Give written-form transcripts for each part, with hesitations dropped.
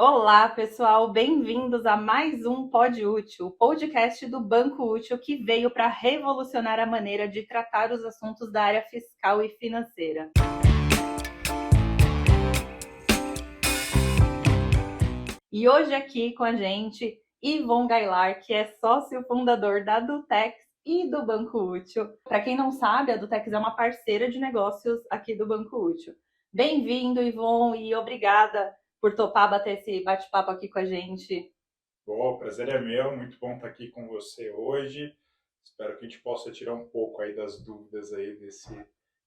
Olá, pessoal, bem-vindos a mais um Pod Útil, o podcast do Banco Útil que veio para revolucionar a maneira de tratar os assuntos da área fiscal e financeira. E hoje aqui com a gente, Yvon Gailar, que é sócio fundador da Dutex e do Banco Útil. Para quem não sabe, a Dutex é uma parceira de negócios aqui do Banco Útil. Bem-vindo, Yvon, e obrigada por topar bater esse bate-papo aqui com a gente. Bom, o prazer é meu, muito bom estar aqui com você hoje. Espero que a gente possa tirar um pouco aí das dúvidas aí desse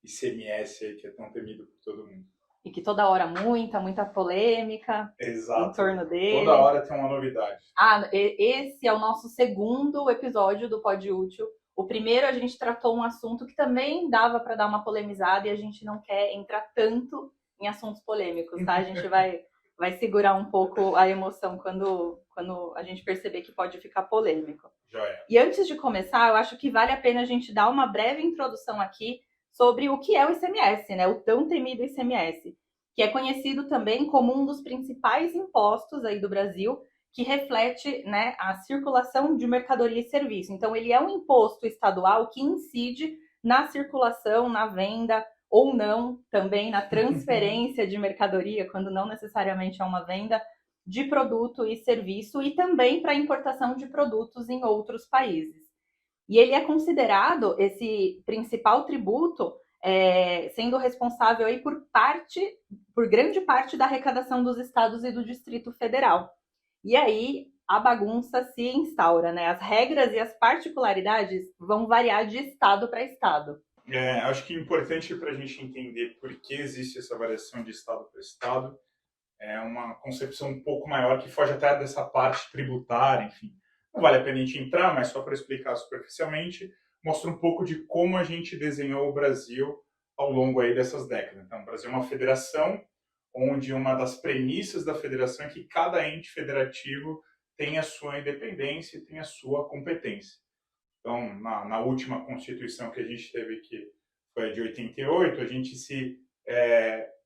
ICMS aí que é tão temido por todo mundo. E que toda hora muita polêmica em Exato. torno Toda dele. hora tem uma novidade. Esse é o nosso segundo episódio do Pod Útil. O primeiro a gente tratou um assunto que também dava para dar uma polemizada e a gente não quer entrar tanto em assuntos polêmicos, tá? A gente vai segurar um pouco a emoção quando a gente perceber que pode ficar polêmico. Já é. E antes de começar, eu acho que vale a pena a gente dar uma breve introdução aqui sobre o que é o ICMS, né? O tão temido ICMS, que é conhecido também como um dos principais impostos aí do Brasil, que reflete, né, a circulação de mercadoria e serviço. Então, ele é um imposto estadual que incide na circulação, na venda ou não, também na transferência de mercadoria, quando não necessariamente é uma venda, de produto e serviço, e também para a importação de produtos em outros países. E ele é considerado esse principal tributo, sendo responsável aí por grande parte da arrecadação dos estados e do Distrito Federal. E aí a bagunça se instaura, né? As regras e as particularidades vão variar de estado para estado. Acho que é importante para a gente entender por que existe essa variação de estado para estado. É uma concepção um pouco maior que foge até dessa parte tributária, enfim. Não vale a pena a gente entrar, mas só para explicar superficialmente, mostra um pouco de como a gente desenhou o Brasil ao longo aí dessas décadas. Então, o Brasil é uma federação onde uma das premissas da federação é que cada ente federativo tem a sua independência e tem a sua competência. Então, na última Constituição que a gente teve, que foi a de 88, a gente se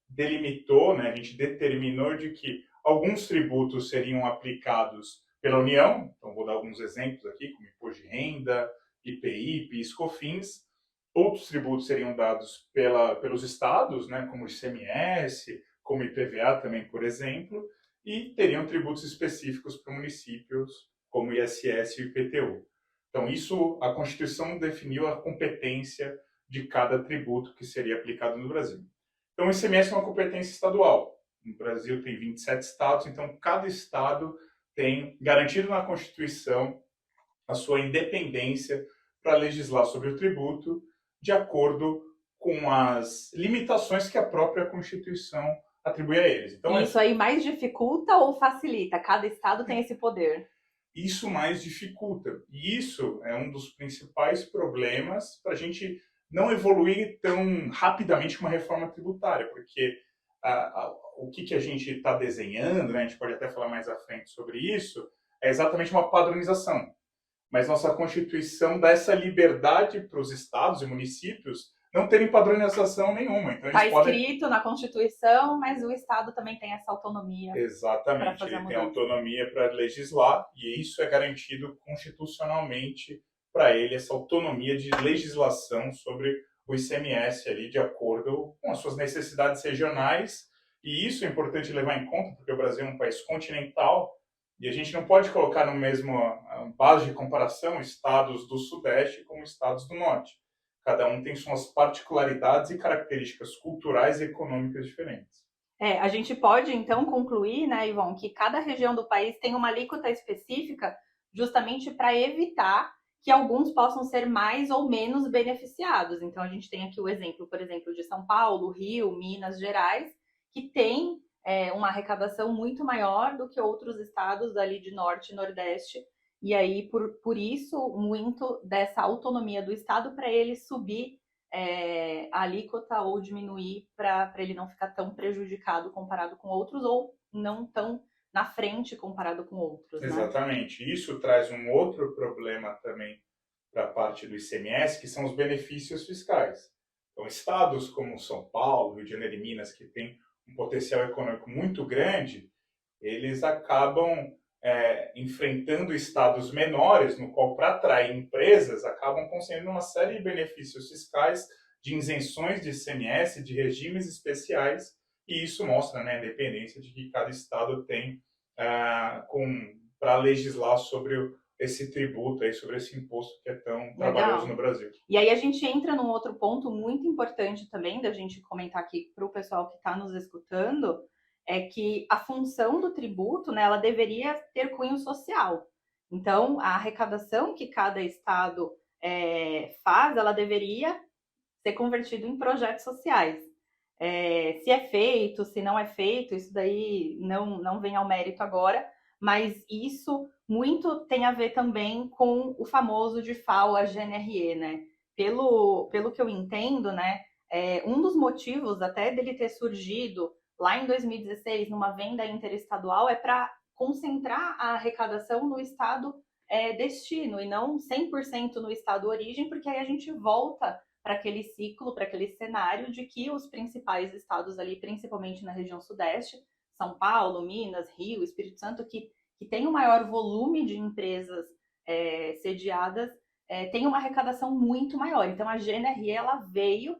delimitou, né, a gente determinou de que alguns tributos seriam aplicados pela União, então vou dar alguns exemplos aqui, como imposto de renda, IPI, PIS, COFINS. Outros tributos seriam dados pelos estados, né, como o ICMS, como IPVA também, por exemplo, e teriam tributos específicos para municípios, como o ISS e o IPTU. Então, isso, a Constituição definiu a competência de cada tributo que seria aplicado no Brasil. Então, o ICMS é uma competência estadual. No Brasil tem 27 estados, então cada estado tem garantido na Constituição a sua independência para legislar sobre o tributo de acordo com as limitações que a própria Constituição atribui a eles. Então, E isso aí mais dificulta ou facilita? Cada estado tem esse poder. isso mais dificulta. E isso é um dos principais problemas para a gente não evoluir tão rapidamente com uma reforma tributária, porque o que a gente está desenhando, né, a gente pode até falar mais à frente sobre isso, é exatamente uma padronização. Mas nossa Constituição dá essa liberdade para os estados e municípios não terem padronização nenhuma. Então, Está eles podem. escrito na Constituição, mas o estado também tem essa autonomia para Exatamente, fazer a ele tem mudança. autonomia para legislar e isso é garantido constitucionalmente para ele, essa autonomia de legislação sobre o ICMS ali, de acordo com as suas necessidades regionais. E isso é importante levar em conta, porque o Brasil é um país continental e a gente não pode colocar no mesmo base de comparação estados do Sudeste com estados do Norte. Cada um tem suas particularidades e características culturais e econômicas diferentes. A gente pode, então, concluir, né, Ivon, que cada região do país tem uma alíquota específica justamente para evitar que alguns possam ser mais ou menos beneficiados. Então, a gente tem aqui o exemplo, por exemplo, de São Paulo, Rio, Minas Gerais, que tem uma arrecadação muito maior do que outros estados ali de Norte e Nordeste. E aí, por isso, muito dessa autonomia do estado para ele subir a alíquota ou diminuir para ele não ficar tão prejudicado comparado com outros ou não tão na frente comparado com outros, né? Exatamente. Isso traz um outro problema também para a parte do ICMS, que são os benefícios fiscais. Então, estados como São Paulo, Rio de Janeiro e Minas, que têm um potencial econômico muito grande, eles acabam enfrentando estados menores, no qual, para atrair empresas, acabam concedendo uma série de benefícios fiscais, de isenções de ICMS, de regimes especiais, e isso mostra, né, a independência de que cada estado tem para legislar sobre esse tributo, aí, sobre esse imposto que é tão trabalhoso no Brasil. E aí a gente entra num outro ponto muito importante também da gente comentar aqui para o pessoal que está nos escutando, é que a função do tributo, né, ela deveria ter cunho social. Então, a arrecadação que cada estado faz, ela deveria ser convertida em projetos sociais. Se é feito, se não é feito, isso daí não vem ao mérito agora, mas isso muito tem a ver também com o famoso DIFAL, a GNRE, né? Pelo que eu entendo, né, um dos motivos até dele ter surgido lá em 2016 numa venda interestadual é para concentrar a arrecadação no estado destino e não 100% no estado origem, porque aí a gente volta para aquele ciclo, para aquele cenário de que os principais estados ali, principalmente na região sudeste, São Paulo, Minas, Rio, Espírito Santo, que tem o maior volume de empresas sediadas, tem uma arrecadação muito maior. Então, a GNRE ela veio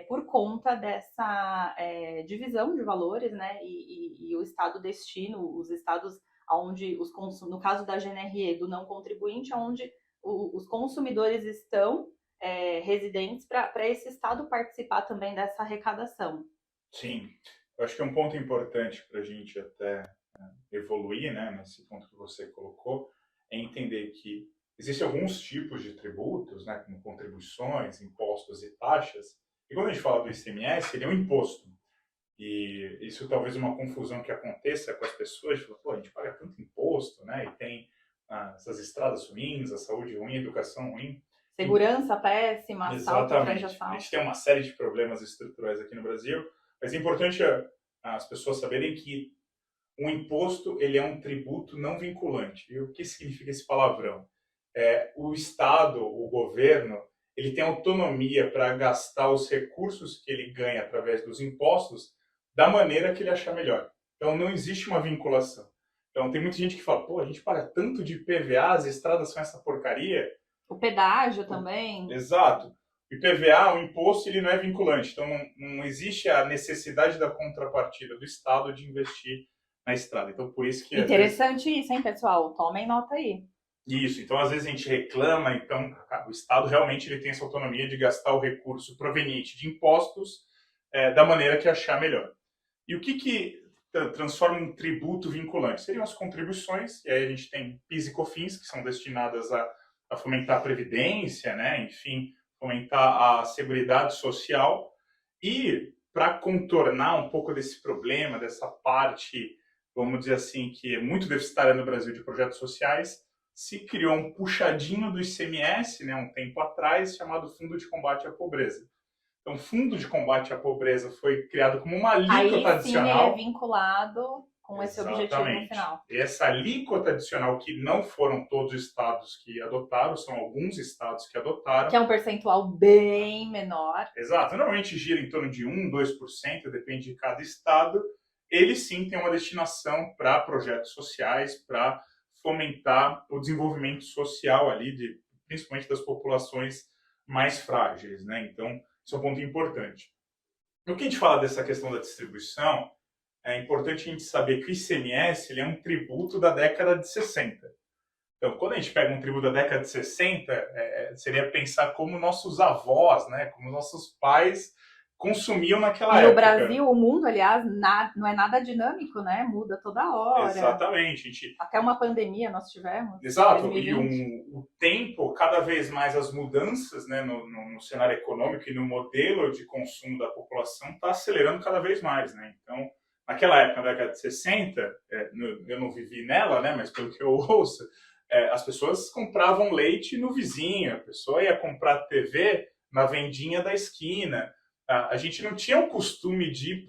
por conta dessa divisão de valores, né? E o estado destino, os estados onde no caso da GNRE, do não contribuinte, onde os consumidores estão residentes para esse estado participar também dessa arrecadação. Sim, eu acho que é um ponto importante para a gente até evoluir, né, nesse ponto que você colocou, é entender que existem alguns tipos de tributos, né, como contribuições, impostos e taxas, e quando a gente fala do ICMS, ele é um imposto. E isso talvez uma confusão que aconteça com as pessoas, de falar, a gente paga tanto imposto, né, e tem essas estradas ruins, a saúde ruim, a educação ruim. Segurança péssima, assalto atrás de assalto. A gente tem uma série de problemas estruturais aqui no Brasil, mas é importante as pessoas saberem que um imposto ele é um tributo não vinculante. E o que significa esse palavrão? O Estado, o governo, ele tem autonomia para gastar os recursos que ele ganha através dos impostos da maneira que ele achar melhor. Então, não existe uma vinculação. Então, tem muita gente que fala, a gente paga tanto de IPVA, as estradas são essa porcaria. O pedágio também. Exato. O IPVA, o imposto, ele não é vinculante. Então, não existe a necessidade da contrapartida do Estado de investir na estrada. Então, por isso que... Interessante isso, hein, pessoal? Tomem nota aí. Isso. Então, às vezes a gente reclama, então, o Estado realmente ele tem essa autonomia de gastar o recurso proveniente de impostos da maneira que achar melhor. E o que transforma um tributo vinculante? Seriam as contribuições, e aí a gente tem PIS e COFINS, que são destinadas a fomentar a previdência, né? Enfim, fomentar a seguridade social. E para contornar um pouco desse problema, dessa parte, vamos dizer assim, que é muito deficitária no Brasil de projetos sociais, se criou um puxadinho do ICMS, né, um tempo atrás, chamado Fundo de Combate à Pobreza. Então, o Fundo de Combate à Pobreza foi criado como uma alíquota adicional. Aí sim é vinculado com esse objetivo no final. Essa alíquota adicional, que não foram todos os estados que adotaram, são alguns estados que adotaram. Que é um percentual bem menor. Exato. Normalmente gira em torno de 1%, 2%, depende de cada estado. Ele sim tem uma destinação para projetos sociais, para fomentar o desenvolvimento social ali, principalmente das populações mais frágeis, né? Então, isso é um ponto importante. No que a gente fala dessa questão da distribuição, é importante a gente saber que o ICMS ele é um tributo da década de 60. Então, quando a gente pega um tributo da década de 60, seria pensar como nossos avós, né, como nossos pais consumiam naquela época. E o Brasil, o mundo, aliás, não é nada dinâmico, né? Muda toda hora. Exatamente. Até uma pandemia nós tivemos. Exato. E o tempo, cada vez mais as mudanças, né, no cenário econômico e no modelo de consumo da população está acelerando cada vez mais, né? Então, naquela época, na década de 60, eu não vivi nela, né, mas pelo que eu ouço, as pessoas compravam leite no vizinho, a pessoa ia comprar TV na vendinha da esquina. A gente não tinha o costume de ir,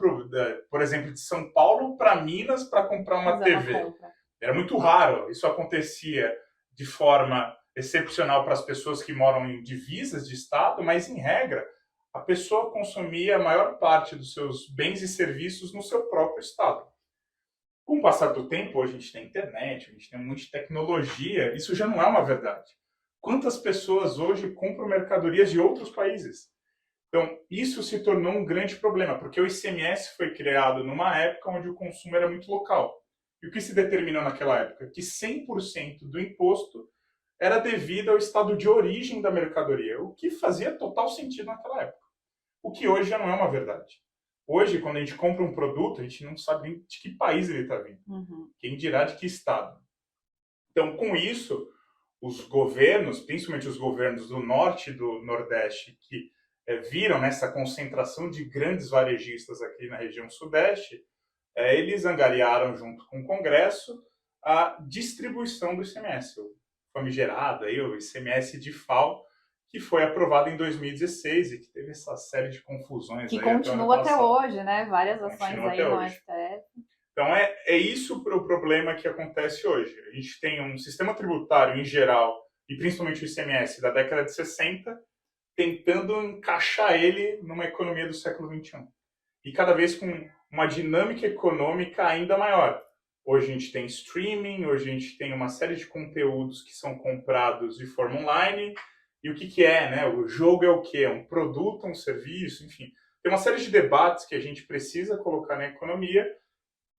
por exemplo, de São Paulo para Minas para comprar uma TV. Era muito raro. Isso acontecia de forma excepcional para as pessoas que moram em divisas de estado, mas, em regra, a pessoa consumia a maior parte dos seus bens e serviços no seu próprio estado. Com o passar do tempo, hoje a gente tem internet, a gente tem um monte de tecnologia, isso já não é uma verdade. Quantas pessoas hoje compram mercadorias de outros países? Então, isso se tornou um grande problema, porque o ICMS foi criado numa época onde o consumo era muito local. E o que se determinou naquela época? Que 100% do imposto era devido ao estado de origem da mercadoria, o que fazia total sentido naquela época. O que hoje já não é uma verdade. Hoje, quando a gente compra um produto, a gente não sabe nem de que país ele está vindo. Quem dirá de que estado. Então, com isso, os governos, principalmente os governos do norte e do nordeste, que viram nessa concentração de grandes varejistas aqui na região sudeste, eles angariaram, junto com o Congresso, a distribuição do ICMS, o famigerado aí, o ICMS de FAO, que foi aprovado em 2016 e que teve essa série de confusões. Que aí continua até hoje, né? Várias ações aí no STF. Então, é isso o problema que acontece hoje. A gente tem um sistema tributário em geral, e principalmente o ICMS da década de 60, tentando encaixar ele numa economia do século XXI. E cada vez com uma dinâmica econômica ainda maior. Hoje a gente tem streaming, hoje a gente tem uma série de conteúdos que são comprados de forma online. E o que é, né? O jogo é o quê? É um produto, um serviço, enfim. Tem uma série de debates que a gente precisa colocar na economia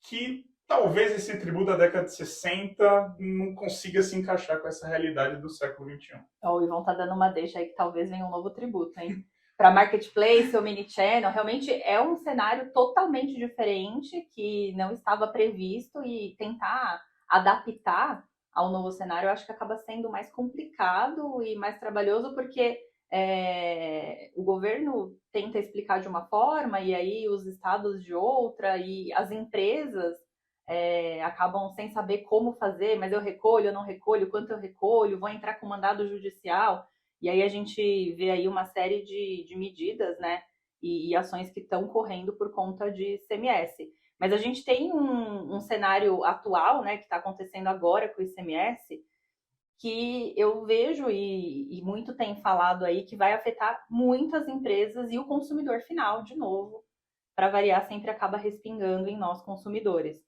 que talvez esse tributo da década de 60 não consiga se encaixar com essa realidade do século XXI. O Ivan tá dando uma deixa aí que talvez venha um novo tributo, hein? Para marketplace ou mini channel, realmente é um cenário totalmente diferente que não estava previsto e tentar adaptar ao novo cenário eu acho que acaba sendo mais complicado e mais trabalhoso porque o governo tenta explicar de uma forma e aí os estados de outra e as empresas acabam sem saber como fazer, mas eu recolho, eu não recolho, quanto eu recolho, vou entrar com mandado judicial. E aí a gente vê aí uma série de medidas, né, e ações que estão correndo por conta de ICMS. Mas a gente tem um cenário atual, né, que está acontecendo agora com o ICMS, que eu vejo e muito tem falado aí que vai afetar muitas empresas e o consumidor final, de novo, para variar, sempre acaba respingando em nós consumidores.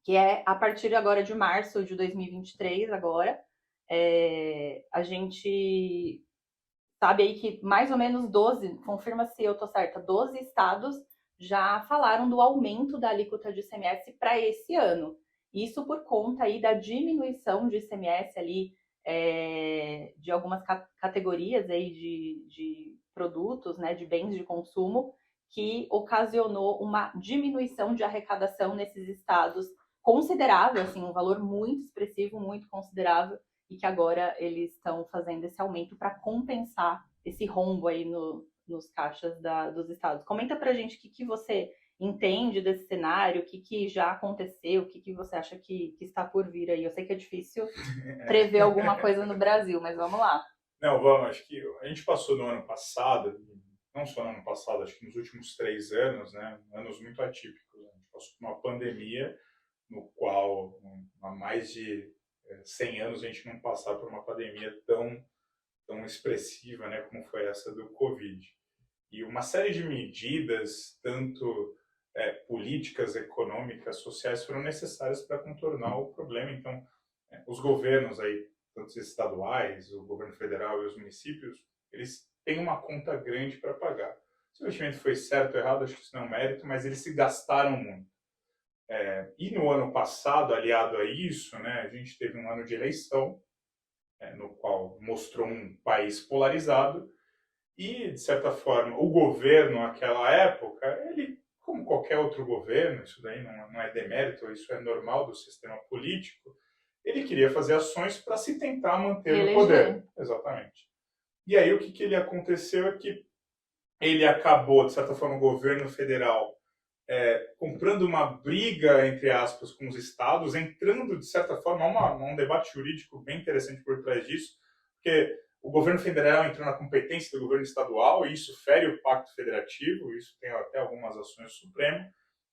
Que é a partir agora de março de 2023, agora, a gente sabe aí que mais ou menos 12, confirma se eu tô certa, 12 estados já falaram do aumento da alíquota de ICMS para esse ano. Isso por conta aí da diminuição de ICMS ali de algumas categorias aí de produtos, né, de bens de consumo, que ocasionou uma diminuição de arrecadação nesses estados considerável, assim, um valor muito expressivo, muito considerável, e que agora eles estão fazendo esse aumento para compensar esse rombo aí nos caixas dos estados. Comenta pra gente o que você entende desse cenário, o que já aconteceu, o que você acha que está por vir aí. Eu sei que é difícil prever alguma coisa no Brasil, mas vamos lá. Não, vamos, acho que a gente passou no ano passado, não só no ano passado, acho que nos últimos 3 anos, né, anos muito atípicos. A gente passou por uma pandemia no qual há mais de 100 anos a gente não passar por uma pandemia tão expressiva, né, como foi essa do Covid. E uma série de medidas, tanto políticas, econômicas, sociais, foram necessárias para contornar o problema. Então, os governos aí, tanto os estaduais, o governo federal e os municípios, eles têm uma conta grande para pagar. Se o investimento foi certo ou errado, acho que isso não é um mérito, mas eles se gastaram muito. E no ano passado, aliado a isso, né, a gente teve um ano de eleição, no qual mostrou um país polarizado e, de certa forma, o governo naquela época, ele, como qualquer outro governo, isso daí não é demérito, isso é normal do sistema político, ele queria fazer ações para se tentar manter no poder. Exatamente. E aí o que ele aconteceu é que ele acabou, de certa forma, o governo federal comprando uma briga, entre aspas, com os estados, entrando, de certa forma, um debate jurídico bem interessante por trás disso, porque o governo federal entrou na competência do governo estadual, e isso fere o pacto federativo, isso tem até algumas ações do Supremo,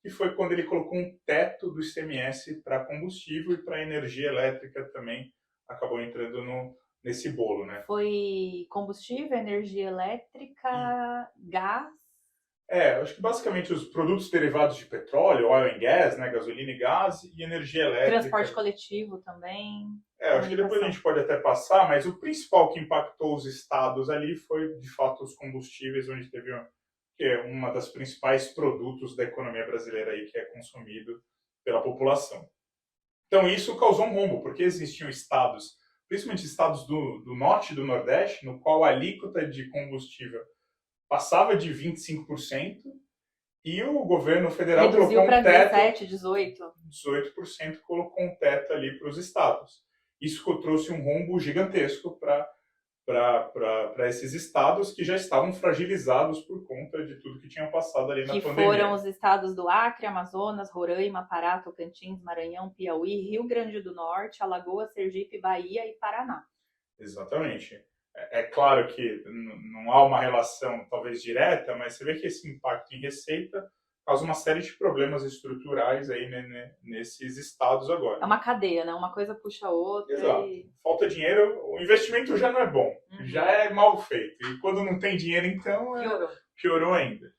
e foi quando ele colocou um teto do ICMS para combustível e para energia elétrica também acabou entrando nesse bolo, né? Foi combustível, energia elétrica, gás Acho que basicamente os produtos derivados de petróleo, oil and gas, né, gasolina e gás, e energia Transporte elétrica. coletivo também, Acho que depois a comunicação. gente pode até passar, mas o principal que impactou os estados ali foi, de fato, os combustíveis, onde teve que é uma das principais produtos da economia brasileira aí que é consumido pela população. Então isso causou um rombo, porque existiam estados, principalmente estados do norte e do nordeste, no qual a alíquota de combustível passava de 25% e o governo federal Reduziu colocou um para teto, 17, 18. 18% colocou um teto ali para os estados. Isso trouxe um rombo gigantesco para esses estados que já estavam fragilizados por conta de tudo que tinham passado ali na pandemia. Que foram os estados do Acre, Amazonas, Roraima, Pará, Tocantins, Maranhão, Piauí, Rio Grande do Norte, Alagoas, Sergipe, Bahia e Paraná. Exatamente. É claro que não há uma relação talvez direta, mas você vê que esse impacto em receita causa uma série de problemas estruturais aí, né, nesses estados agora. É uma cadeia, né? Uma coisa puxa a outra. Exato. Falta dinheiro, o investimento já não é bom, já é mal feito. E quando não tem dinheiro, então, piorou ainda.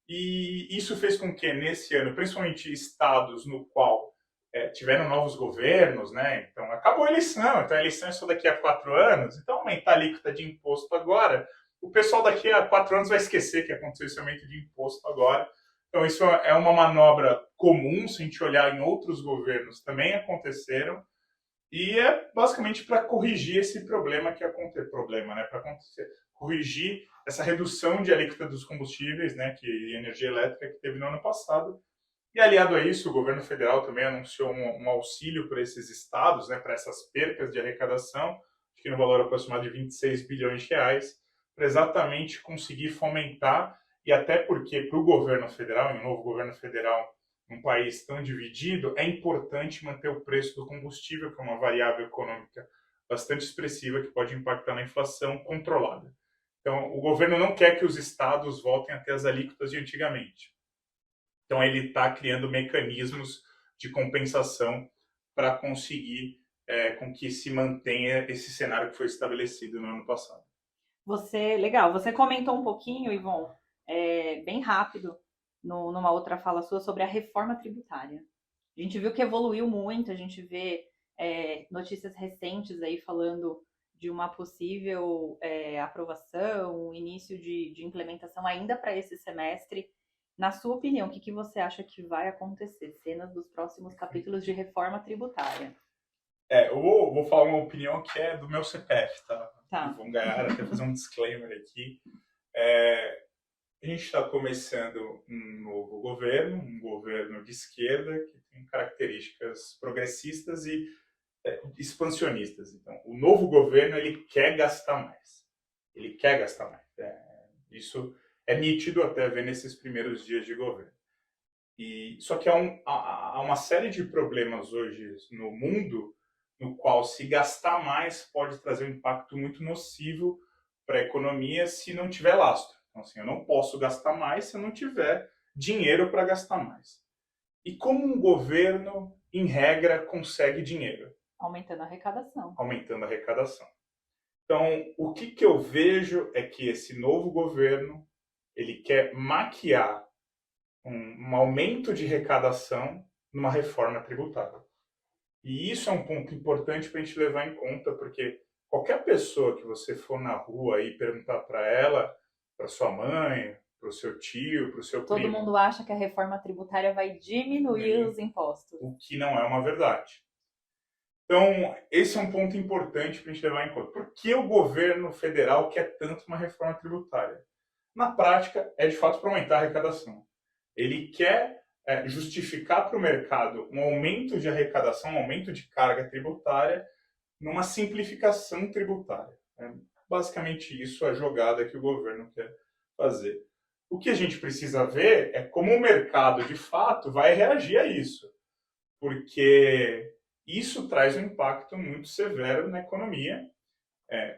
E isso fez com que, nesse ano, principalmente estados no qual tiveram novos governos, né? Então, acabou a eleição. Então, a eleição é só daqui a 4 anos. Então, aumentar a alíquota de imposto agora, o pessoal daqui a 4 anos vai esquecer que aconteceu esse aumento de imposto agora. Então, isso é uma manobra comum, se a gente olhar em outros governos, também aconteceram. E é basicamente para corrigir esse problema que aconteceu. Para corrigir essa redução de alíquota dos combustíveis, né, e energia elétrica que teve no ano passado. E aliado a isso, o governo federal também anunciou um auxílio para esses estados, né, para essas percas de arrecadação, acho que no valor aproximado de 26 bilhões de reais, para exatamente conseguir fomentar, e até porque para o governo federal, e um novo governo federal, um país tão dividido, é importante manter o preço do combustível, que é uma variável econômica bastante expressiva que pode impactar na inflação controlada. Então, o governo não quer que os estados voltem a ter as alíquotas de antigamente. Então, ele está criando mecanismos de compensação para conseguir com que se mantenha esse cenário que foi estabelecido no ano passado. Legal, você comentou um pouquinho, Ivon, bem rápido, numa outra fala sua, sobre a reforma tributária. A gente viu que evoluiu muito, a gente vê notícias recentes aí falando de uma possível aprovação, início de implementação ainda para esse semestre. Na sua opinião, o que você acha que vai acontecer? Cenas dos próximos capítulos de reforma tributária. Eu vou falar uma opinião que é do meu CPF, tá? Tá. Vamos ganhar, até fazer um disclaimer aqui. A gente está começando um novo governo, um governo de esquerda, que tem características progressistas e expansionistas. Então, o novo governo, ele quer gastar mais. Ele quer gastar mais. Isso é nítido até ver nesses primeiros dias de governo. Só que há uma série de problemas hoje no mundo no qual se gastar mais pode trazer um impacto muito nocivo para a economia se não tiver lastro. Então, assim, eu não posso gastar mais se eu não tiver dinheiro para gastar mais. E como um governo, em regra, consegue dinheiro? Aumentando a arrecadação. Aumentando a arrecadação. Então, o que eu vejo é que esse novo governo, ele quer maquiar um aumento de arrecadação numa reforma tributária. E isso é um ponto importante para a gente levar em conta, porque qualquer pessoa que você for na rua e perguntar para ela, para sua mãe, para o seu tio, para o seu primo... Todo mundo acha que a reforma tributária vai diminuir os impostos. O que não é uma verdade. Então, esse é um ponto importante para a gente levar em conta. Por que o governo federal quer tanto uma reforma tributária? Na prática, é de fato para aumentar a arrecadação. Ele quer justificar para o mercado um aumento de arrecadação, um aumento de carga tributária, numa simplificação tributária. Basicamente isso é a jogada que o governo quer fazer. O que a gente precisa ver é como o mercado, de fato, vai reagir a isso. Porque isso traz um impacto muito severo na economia.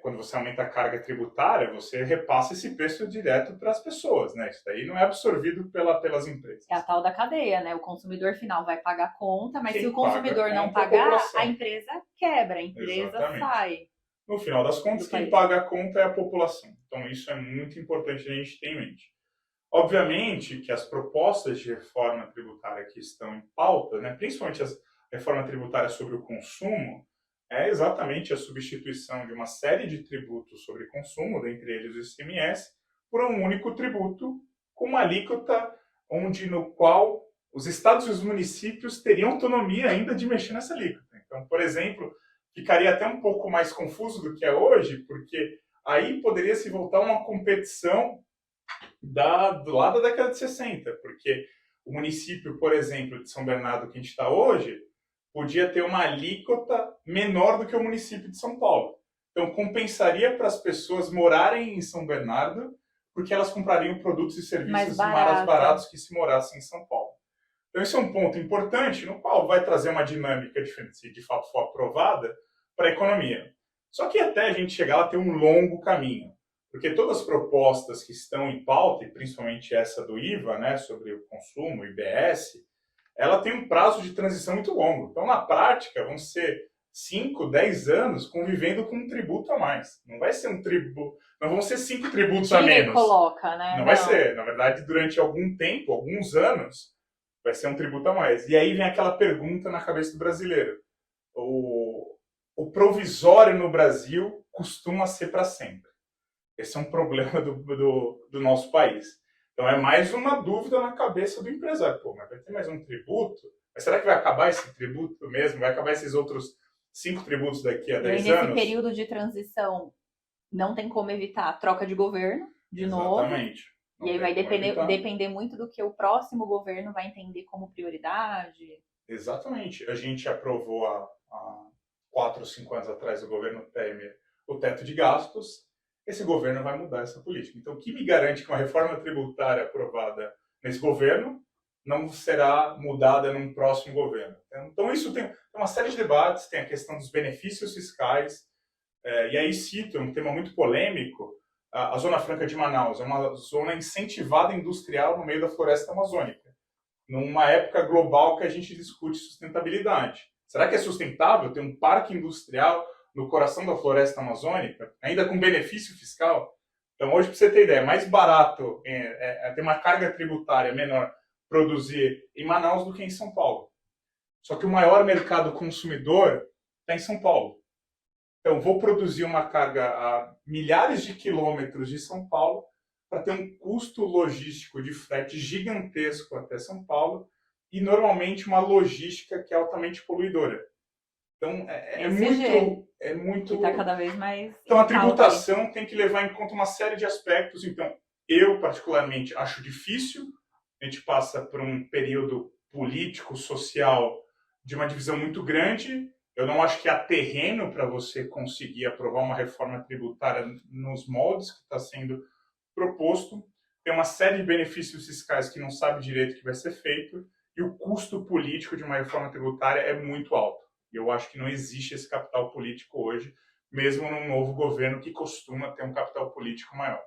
Quando você aumenta a carga tributária, você repassa esse preço direto para as pessoas, né? Isso daí não é absorvido pelas empresas. É a tal da cadeia, né? O consumidor final vai pagar a conta, mas Quem se o consumidor não pagar, a empresa quebra, a empresa sai. No final das contas, quem paga a conta é a população. Então, isso é muito importante a gente ter em mente. Obviamente que as propostas de reforma tributária que estão em pauta, né, principalmente a reforma tributária sobre o consumo, é exatamente a substituição de uma série de tributos sobre consumo, dentre eles o ICMS, por um único tributo com uma alíquota no qual os estados e os municípios teriam autonomia ainda de mexer nessa alíquota. Então, por exemplo, ficaria até um pouco mais confuso do que é hoje, porque aí poderia se voltar uma competição do lado da década de 60, porque o município, por exemplo, de São Bernardo, que a gente está hoje, podia ter uma alíquota menor do que o município de São Paulo. Então, compensaria para as pessoas morarem em São Bernardo, porque elas comprariam produtos e serviços mais baratos que se morassem em São Paulo. Então, esse é um ponto importante, no qual vai trazer uma dinâmica diferente, se de fato for aprovada, para a economia. Só que até a gente chegar lá tem um longo caminho, porque todas as propostas que estão em pauta, e principalmente essa do IVA, né, sobre o consumo, o IBS, ela tem um prazo de transição muito longo. Então, na prática, vão ser 5, 10 anos convivendo com um tributo a mais. Não vai ser um tributo, não vão ser 5 tributos a menos. Coloca, né? Não vai ser. Na verdade, durante algum tempo, alguns anos, vai ser um tributo a mais. E aí vem aquela pergunta na cabeça do brasileiro. O provisório no Brasil costuma ser para sempre. Esse é um problema do nosso país. Então é mais uma dúvida na cabeça do empresário. Pô, mas vai ter mais um tributo? Mas será que vai acabar esse tributo mesmo? Vai acabar esses outros 5 tributos daqui a 10 anos? Nesse período de transição, não tem como evitar a troca de governo, de novo. Exatamente. E aí vai depender muito do que o próximo governo vai entender como prioridade. Exatamente. A gente aprovou há 4 ou 5 anos atrás, o governo Temer, o teto de gastos. Esse governo vai mudar essa política. Então, o que me garante que uma reforma tributária aprovada nesse governo não será mudada num próximo governo? Então, isso tem uma série de debates, tem a questão dos benefícios fiscais, e aí cito um tema muito polêmico, a Zona Franca de Manaus. É uma zona incentivada industrial no meio da floresta amazônica, numa época global que a gente discute sustentabilidade. Será que é sustentável ter um parque industrial no coração da floresta amazônica, ainda com benefício fiscal? Então, hoje, para você ter ideia, é mais barato, ter uma carga tributária menor produzir em Manaus do que em São Paulo. Só que o maior mercado consumidor está em São Paulo. Então, vou produzir uma carga a milhares de quilômetros de São Paulo para ter um custo logístico de frete gigantesco até São Paulo e, normalmente, uma logística que é altamente poluidora. Então, é muito... Está cada vez mais... Então, a tributação tem que levar em conta uma série de aspectos. Então, eu, particularmente, acho difícil. A gente passa por um período político, social, de uma divisão muito grande. Eu não acho que há terreno para você conseguir aprovar uma reforma tributária nos moldes que está sendo proposto. Tem uma série de benefícios fiscais que não sabe direito o que vai ser feito. E o custo político de uma reforma tributária é muito alto. E eu acho que não existe esse capital político hoje, mesmo num novo governo que costuma ter um capital político maior.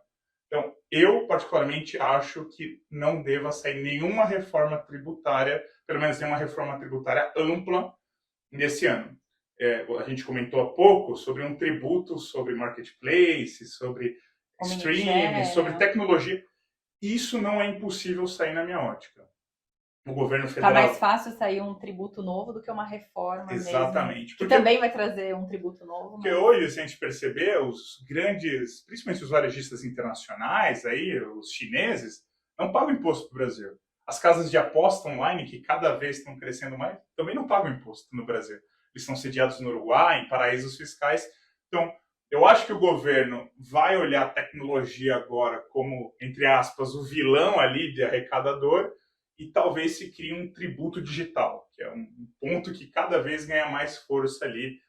Então, eu particularmente acho que não deva sair nenhuma reforma tributária, pelo menos nenhuma reforma tributária ampla nesse ano. A gente comentou há pouco sobre um tributo sobre marketplace, sobre streaming, sobre tecnologia. Isso não é impossível sair na minha ótica. O governo federal... Tá mais fácil sair um tributo novo do que uma reforma. Exatamente. Mesmo, que também vai trazer um tributo novo. Porque hoje, se a gente perceber, os grandes, principalmente os varejistas internacionais, aí, os chineses, não pagam imposto para o Brasil. As casas de aposta online, que cada vez estão crescendo mais, também não pagam imposto no Brasil. Eles estão sediados no Uruguai, em paraísos fiscais. Então, eu acho que o governo vai olhar a tecnologia agora como, entre aspas, o vilão ali de arrecadador, e talvez se crie um tributo digital, que é um ponto que cada vez ganha mais força ali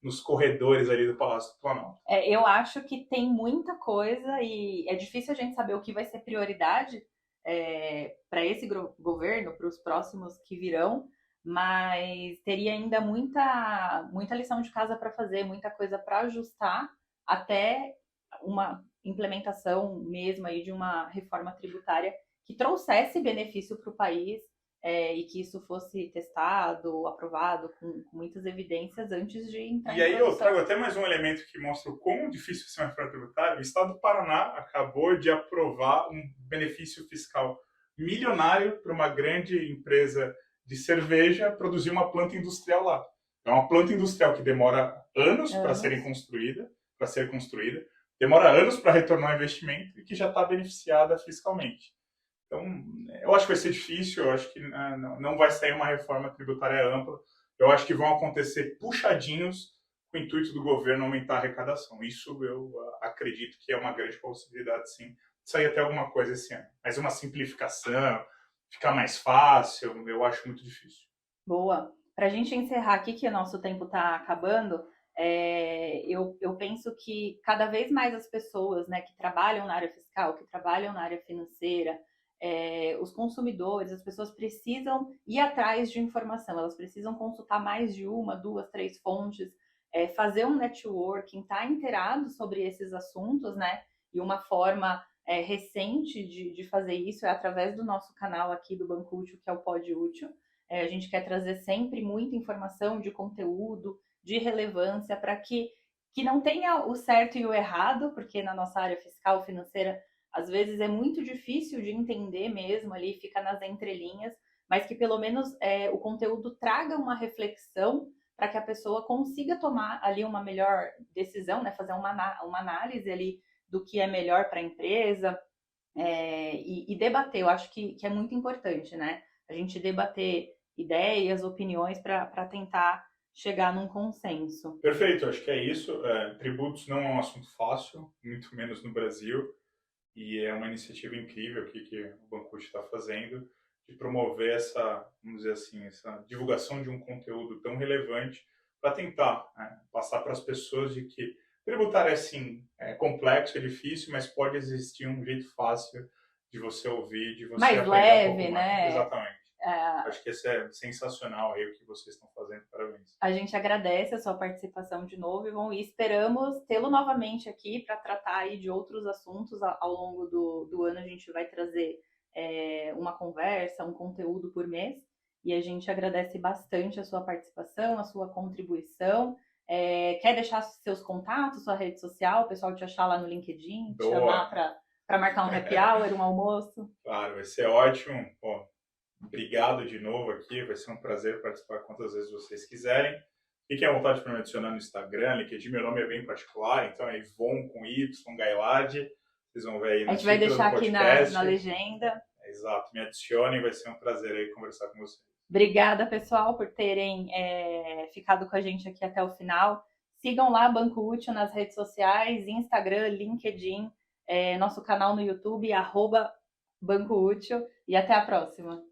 nos corredores ali do Palácio do Planalto. Eu acho que tem muita coisa e é difícil a gente saber o que vai ser prioridade para esse governo, para os próximos que virão, mas teria ainda muita lição de casa para fazer, muita coisa para ajustar até uma implementação mesmo aí de uma reforma tributária que trouxesse benefício para o país, e que isso fosse testado, aprovado, com muitas evidências antes de entrar E em aí eu produção. trago até mais um elemento que mostra o quão difícil é uma reforma tributária. O Estado do Paraná acabou de aprovar um benefício fiscal milionário para uma grande empresa de cerveja produzir uma planta industrial lá. É uma planta industrial que demora anos para ser construída, demora anos para retornar o investimento e que já está beneficiada fiscalmente. Então, eu acho que vai ser difícil, eu acho que não vai sair uma reforma tributária ampla. Eu acho que vão acontecer puxadinhos com o intuito do governo aumentar a arrecadação. Isso eu acredito que é uma grande possibilidade, sim, de sair até alguma coisa esse ano. Mas uma simplificação, ficar mais fácil, eu acho muito difícil. Boa. Para a gente encerrar aqui, que o nosso tempo está acabando, eu penso que cada vez mais as pessoas, né, que trabalham na área fiscal, que trabalham na área financeira, os consumidores, as pessoas precisam ir atrás de informação, elas precisam consultar mais de uma, duas, três fontes, fazer um networking, estar inteirado sobre esses assuntos, né? E uma forma recente de fazer isso é através do nosso canal aqui do Banco Útil, que é o Pod Útil. A gente quer trazer sempre muita informação de conteúdo, de relevância, para que não tenha o certo e o errado, porque na nossa área fiscal, financeira, às vezes é muito difícil de entender mesmo ali, fica nas entrelinhas, mas que pelo menos o conteúdo traga uma reflexão para que a pessoa consiga tomar ali uma melhor decisão, né? Fazer uma análise ali do que é melhor para a empresa e debater. Eu acho que é muito importante, né? A gente debater ideias, opiniões para tentar chegar num consenso. Perfeito, acho que é isso. Tributos não é um assunto fácil, muito menos no Brasil. E é uma iniciativa incrível aqui que o Bancout está fazendo de promover essa, vamos dizer assim, essa divulgação de um conteúdo tão relevante para tentar passar para as pessoas de que tributar é complexo, é difícil, mas pode existir um jeito fácil de você ouvir, de você mais aprender leve, um pouco né? mais. Exatamente. Acho que isso é sensacional aí o que vocês estão fazendo, parabéns. A gente agradece a sua participação de novo, Ivon, e esperamos tê-lo novamente aqui para tratar aí de outros assuntos ao longo do ano. A gente vai trazer uma conversa, um conteúdo por mês, e a gente agradece bastante a sua participação, a sua contribuição. Quer deixar seus contatos, sua rede social, o pessoal te achar lá no LinkedIn, te chamar para marcar um happy hour, um almoço? Claro, vai ser ótimo. Bom, obrigado de novo aqui, vai ser um prazer participar quantas vezes vocês quiserem. Fiquem à vontade para me adicionar no Instagram, LinkedIn, meu nome é bem particular, então é Ivon com Y, Gailard. Vocês vão ver aí na A gente vai deixar aqui na legenda. Exato, me adicionem, vai ser um prazer aí conversar com vocês. Obrigada, pessoal, por terem ficado com a gente aqui até o final. Sigam lá Banco Útil nas redes sociais, Instagram, LinkedIn, nosso canal no YouTube, @Banco Útil, e até a próxima.